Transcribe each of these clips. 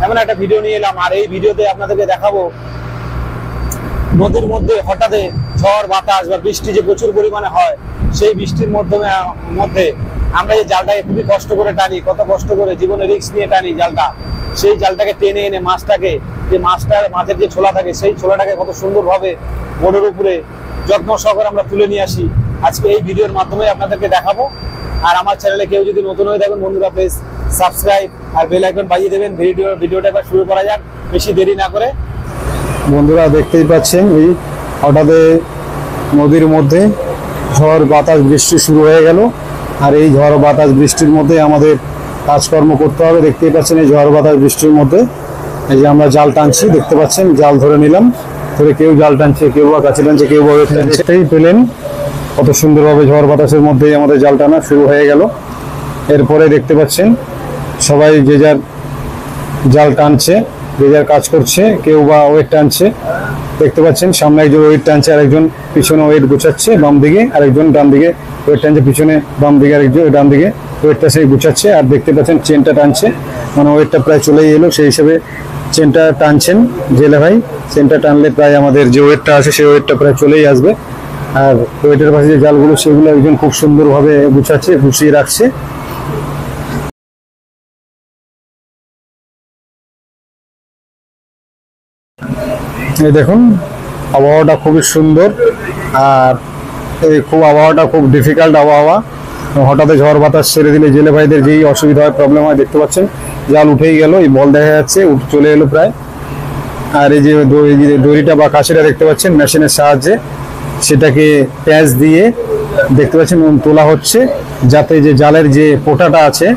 এমন একটা ভিডিও নিয়ে এলাম। আর এই ভিডিওতে আপনাদেরকে দেখাবো নদীর মধ্যে হঠাৎ ঝড় বাতাস বা বৃষ্টি যে প্রচুর পরিমাণে হয়, সেই বৃষ্টির মধ্যে আমরা এই জালটাকে খুবই কষ্ট করে টানি, কত কষ্ট করে জীবনে রিস্ক নিয়ে টানি জালটা। সেই জালটাকে টেনে এনে মাছটাকে, যে মাছের যে ছোলা থাকে, সেই ছোলাটাকে কত সুন্দরভাবে বোর্ডের উপরে যত্ন সহকারে আমরা তুলে নিয়ে আসি। আজকে এই ভিডিওর মাধ্যমে আপনাদেরকে দেখাবো। আর আমার চ্যানেলে কেউ যদি নতুন হয়ে থাকেন বন্ধুরা, প্লিজ সাবস্ক্রাইব আর বেল আইকন বাজিয়ে দেবেন। ভিডিওটা এবার শুরু করা যাক, বেশি দেরি না করে। বন্ধুরা দেখতেই পাচ্ছেন, এই হঠাৎ নদীর মধ্যে ঝড় বাতাস বৃষ্টি শুরু হয়ে গেল। আর এই ঝড় বাতাস বৃষ্টির মধ্যে আমাদের কাজকর্ম করতে হবে। দেখতেই পাচ্ছেন এই ঝড় বাতাস বৃষ্টির মধ্যে এই যে আমরা জাল টানছি, দেখতে পাচ্ছেন জাল ধরে নিলাম, ধরে কেউ জাল টানছে, কেউ বা কাছে টানছে, কেউ বা টানছে। এটাই পেলেন কত সুন্দরভাবে ঝড় বাতাসের মধ্যেই আমাদের জাল টানা শুরু হয়ে গেল। এরপরে দেখতে পাচ্ছেন সবাই যে যার জাল টানছে, যে যার কাজ করছে, কেউ বা ওয়েট টানছে। দেখতে পাচ্ছেন সামনে একজন ওয়েট টানছে, আরেকজন পিছনে ওয়েট গুছাচ্ছে বাম দিকে, আরেকজন ডান দিকে ওয়েট টানছে, পিছনে বাম দিকে আরেকজন ডান দিকে ওয়েটটা সেই গুছাচ্ছে। আর দেখতে পাচ্ছেন চেনটা টানছে, মানে ওয়েটটা প্রায় চলেই এলো, সেই হিসেবে চেনটা টানছেন জেলে ভাই। চেনটা টানলে প্রায় আমাদের যে ওয়েটটা আছে সেই ওয়েটটা প্রায় চলেই আসবে। আর ওয়েটের পাশে যে জালগুলো সেগুলো একজন খুব সুন্দরভাবে গুছাচ্ছে, গুছিয়ে রাখছে। এই দেখুন আবহাওয়াটা খুবই সুন্দর। আর এই আবহাওয়াটা খুব ডিফিকাল্ট আবহাওয়া। হঠাৎ ঝড় বাতাস ছেড়ে দিলে জেলে ভাইদের যেই অসুবিধা হয়, প্রবলেম হয়, দেখতে পাচ্ছেন জাল উঠেই গেল, এই বল দেখা যাচ্ছে চলে এলো প্রায়। আর এই যে দড়িটা বা কাছিটা দেখতে পাচ্ছেন মেশিনের সাহায্যে সেটাকে প্যাঁচ দিয়ে দেখতে পাচ্ছেন তোলা হচ্ছে, যাতে যে জালের যে পোটাটা আছে,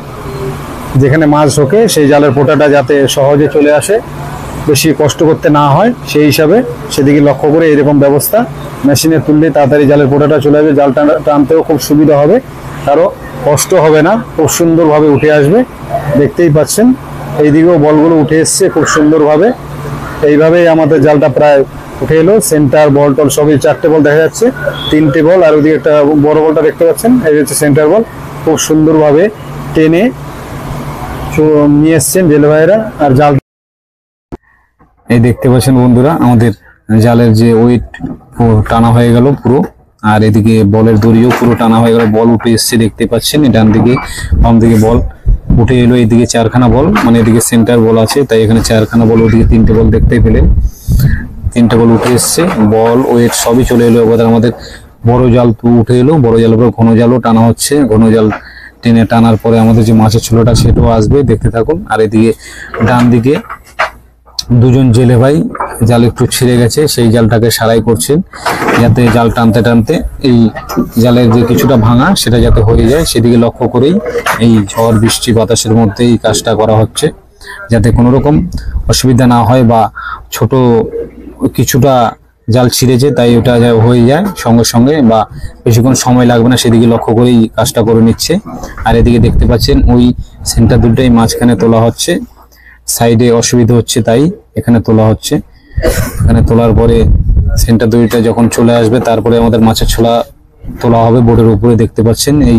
যেখানে মাছ ঢোকে, সেই জালের পোটাটা যাতে সহজে চলে আসে, বেশি কষ্ট করতে না হয়, সেই হিসাবে সেদিকে লক্ষ্য করে এরকম ব্যবস্থা। মেশিনে তুললে তাড়াতাড়ি জালের পোটাটা চলে আসবে, জাল টানতেও খুব সুবিধা হবে, কারো কষ্ট হবে না, খুব সুন্দরভাবে উঠে আসবে। দেখতেই পাচ্ছেন এইদিকেও বলগুলো উঠে এসছে খুব সুন্দরভাবে। এইভাবেই আমাদের জালটা প্রায় উঠে এলো। সেন্টার বল টল সবই 4টে বল দেখা যাচ্ছে, 3টে বল, আর ওইদিকে একটা বড় বলটা দেখতে পাচ্ছেন, এই হচ্ছে সেন্টার বল। খুব সুন্দরভাবে টেনে নিয়ে এসছেন জেলে ভাইয়েরা। আর জাল এই দেখতে পাচ্ছেন বন্ধুরা আমাদের জালের যে ওয়েট টানা হয়ে গেল পুরো। আর এদিকে বলের দড়িও পুরো টানা হয়ে গেল, বল উঠে এসছে দেখতে পাচ্ছেন। ডান দিকে বাম দিকে বল উঠে এলো, এইদিকে 4খানা বল, মানে এদিকে সেন্টার বল আছে তাই এখানে 4খানা বল, ওদিকে 3টে বল দেখতেই পেলেন, 3টে বল উঠে এসছে, বল ওয়েট সবই চলে এলো। এবার আমাদের বড় জাল তো উঠে এলো, বড় জালের উপর ঘন জালও টানা হচ্ছে। ঘন জাল টেনে টানার পরে আমাদের যে মাছের ছোলাটা সেটাও আসবে, দেখতে থাকুন। আর এদিকে ডান দিকে দুজন জেলে ভাই জাল একটু ছিঁড়ে গেছে, সেই জালটাকে সারাই করছেন, যাতে জাল টানতে টানতে এই জালের যে কিছুটা ভাঙা সেটা যাতে হয়ে যায়, সেদিকে লক্ষ্য করেই এই ঝড় বৃষ্টি বাতাসের মধ্যে এই কাজটা করা হচ্ছে, যাতে কোনো রকম অসুবিধা না হয় বা ছোট কিছুটা জাল ছিঁড়েছে তাই ওটা হয়ে যায় সঙ্গে সঙ্গে, বা বেশিক্ষণ সময় লাগবে না, সেদিকে লক্ষ্য করেই কাজটা করে নিচ্ছে। আর এদিকে দেখতে পাচ্ছেন ওই সেন্টার দুটোই মাঝখানে তোলা হচ্ছে, সাইডে অসুবিধা হচ্ছে তাই এখানে তোলা হচ্ছে। এখানে তোলার পরে সেন্টার দড়িটা যখন চলে আসবে তারপরে আমাদের মাছের ছোলা তোলা হবে বোর্ডের উপরে। দেখতে পাচ্ছেন এই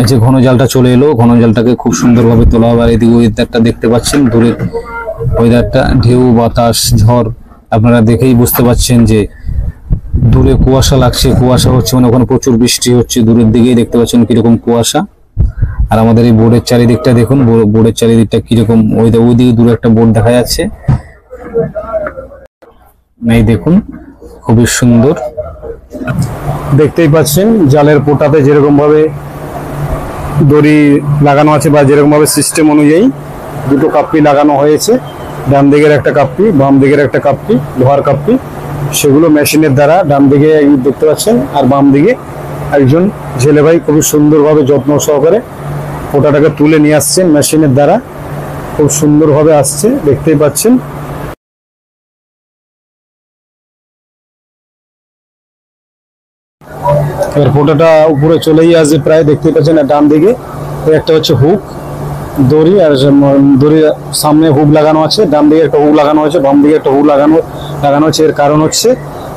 যে ঘন জালটা চলে এলো, ঘন জালটাকে খুব সুন্দরভাবে তোলা হবে। আর এদিকে ওয়েদারটা দেখতে পাচ্ছেন, দূরের ওয়েদারটা, ঢেউ বাতাস ঝড়, আপনারা দেখেই বুঝতে পাচ্ছেন যে দূরে কুয়াশা লাগছে, কুয়াশা হচ্ছে, মানে ওখানে প্রচুর বৃষ্টি হচ্ছে, দূরের দিকেই দেখতে পাচ্ছেন কিরকম কুয়াশা। আর আমাদের এই বোর্ডের চারিদিকটা দেখুন, বোর্ডের চারিদিকটা কিরকম, ওইদিকে দূরে একটা বোর্ড দেখা যাচ্ছে, এই দেখুন খুবই সুন্দর। দেখতেই পাচ্ছেন জালের পোটাতে যেরকম ভাবে দড়ি লাগানো আছে বা যেরকম ভাবে সিস্টেম অনুযায়ী দুটো কাপ্পি লাগানো হয়েছে, ডান দিকের একটা কাপ্পি, বাম দিকের একটা কাপ্পি, লোহার কাপ্পি, সেগুলো মেশিনের দ্বারা ডান দিকে দেখতে পাচ্ছেন, আর বাম দিকে একজন জেলে ভাই খুবই সুন্দরভাবে যত্ন সহকারে পোটাটাকে তুলে নিয়ে আসছেন মেশিনের দ্বারা, খুব সুন্দরভাবে আসছে, দেখতেই পাচ্ছেন। এবার পোটাটা উপরে চলেই আসবে প্রায়, দেখতেই পাচ্ছেন। আর ডান দিকে একটা হচ্ছে হুক দড়ি, আর দড়ির সামনে হুক লাগানো আছে, ডান দিকে একটা হুক লাগানো আছে, বাম দিকে একটা হুক লাগানো আছে। এর কারণ হচ্ছে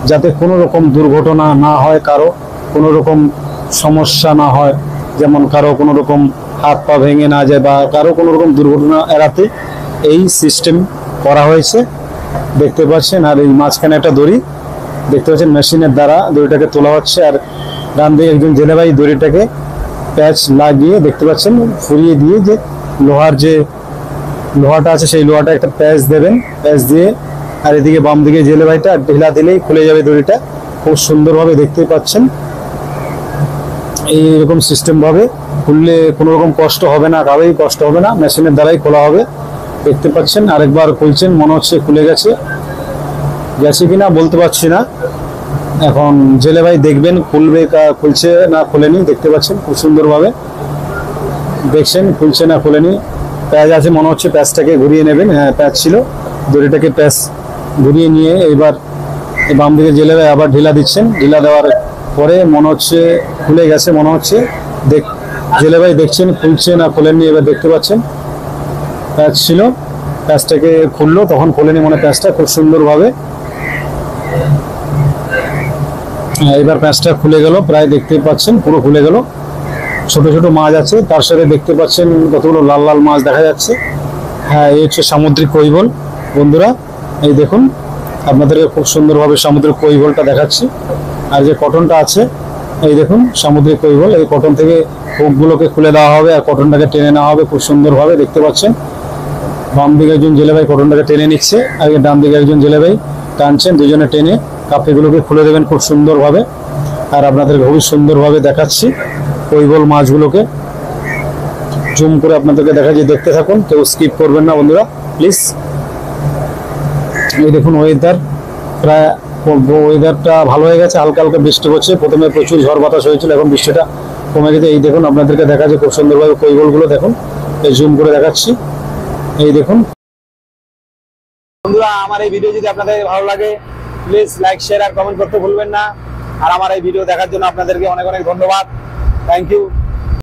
যাতে কোনো রকম দুর্ঘটনা না হয়, কারো কোনো রকম সমস্যা না হয়, যেমন কারো কোনো রকম হাত পা ভেঙে না যায় বা কারো কোনো রকম দুর্ঘটনা এড়াতে এই সিস্টেম করা হয়েছে দেখতে পাচ্ছেন। আর এই মাঝখানে একটা দড়ি দেখতে পাচ্ছেন, মেশিনের দ্বারা দড়িটাকে তোলা হচ্ছে। আর ডান দিকে একজন জেলে ভাই দড়িটাকে প্যাচ লাগিয়ে দেখতে পাচ্ছেন ফুরিয়ে দিয়ে, যে লোহাটা আছে সেই লোহাটা একটা প্যাচ দেবেন, প্যাচ দিয়ে আর এদিকে বাম দিকে জেলে ভাইটা ঢিলা দিলেই খুলে যাবে দড়িটা। খুব সুন্দরভাবে দেখতে পাচ্ছেন, এইরকম সিস্টেম ভাবে খুললে কোনো রকম কষ্ট হবে না, কারোই কষ্ট হবে না, মেশিনের দ্বারাই খোলা হবে। দেখতে পাচ্ছেন আরেকবার খুলছেন, মনে হচ্ছে খুলে গেছে কিনা বলতে পারছি না। এখন জেলে ভাই দেখবেন খুলছে না খুলেনি। দেখতে পাচ্ছেন খুব সুন্দরভাবে দেখছেন খুলছে না খুলেনি। প্যাচ আছে মনে হচ্ছে, প্যাচটাকে ঘুরিয়ে নেবেন। হ্যাঁ প্যাচ ছিল, দড়িটাকে প্যাচ ঘুরিয়ে নিয়ে এবার বাম দিকে জেলে ভাই আবার ঢিলা দিচ্ছেন। ঢিলা দেওয়ার পরে মনে হচ্ছে খুলে গেছে, মনে হচ্ছে জেলে ভাই দেখছেন খুলছে না খোলেননি। এবার দেখতে পাচ্ছেন প্যাচ ছিল, প্যাচটাকে খুললো, তখন খোলেনি মনে প্যাচটা। খুব সুন্দরভাবে এবার প্যাচটা খুলে গেল, প্রায় দেখতে পাচ্ছেন পুরো খুলে গেল। ছোট ছোট মাছ আছে, তার সাথে দেখতে পাচ্ছেন কতগুলো লাল লাল মাছ দেখা যাচ্ছে। হ্যাঁ এই হচ্ছে সামুদ্রিক কৈবল বন্ধুরা। এই দেখুন আপনাদেরকে খুব সুন্দরভাবে সামুদ্রিক কৈবলটা দেখাচ্ছি। আর যে কটনটা আছে এই দেখুন সামুদ্রিক কৈবল, এই কটন থেকে হুকগুলোকে খুলে দেওয়া হবে আর কটনটাকে টেনে নেওয়া হবে খুব সুন্দরভাবে। দেখতে পাচ্ছেন বাম দিকে একজন জেলে ভাই কটনটাকে টেনে নিচ্ছে, আর ডান দিকে একজন জেলে ভাই টানছেন, দুজনে টেনে কাপিগুলোকে খুলে দেবেন খুব সুন্দরভাবে। আর আপনাদের খুবই সুন্দরভাবে দেখাচ্ছি কৈবল মাছগুলোকে, জুম করে আপনাদেরকে দেখাচ্ছি, দেখতে থাকুন, কেউ স্কিপ করবেন না বন্ধুরা প্লিজ। এই দেখুন ওয়েদারটা ভালো হয়ে গেছে, হালকা হালকা বৃষ্টি হচ্ছে। প্রথমে প্রচুর ঝড় বাতাস হয়েছিল, এখন বৃষ্টিটা কমে গেছে। এই দেখুন আপনাদেরকে দেখাচ্ছে খুব সুন্দরভাবে কৈবলগুলো, দেখুন এই জুম করে দেখাচ্ছি। এই দেখুন বন্ধুরা, আমার এই ভিডিও যদি আপনাদের ভালো লাগে প্লিজ লাইক শেয়ার আর কমেন্ট করতে ভুলবেন না। আর আমার এই ভিডিও দেখার জন্য আপনাদেরকে অনেক অনেক ধন্যবাদ। Thank you.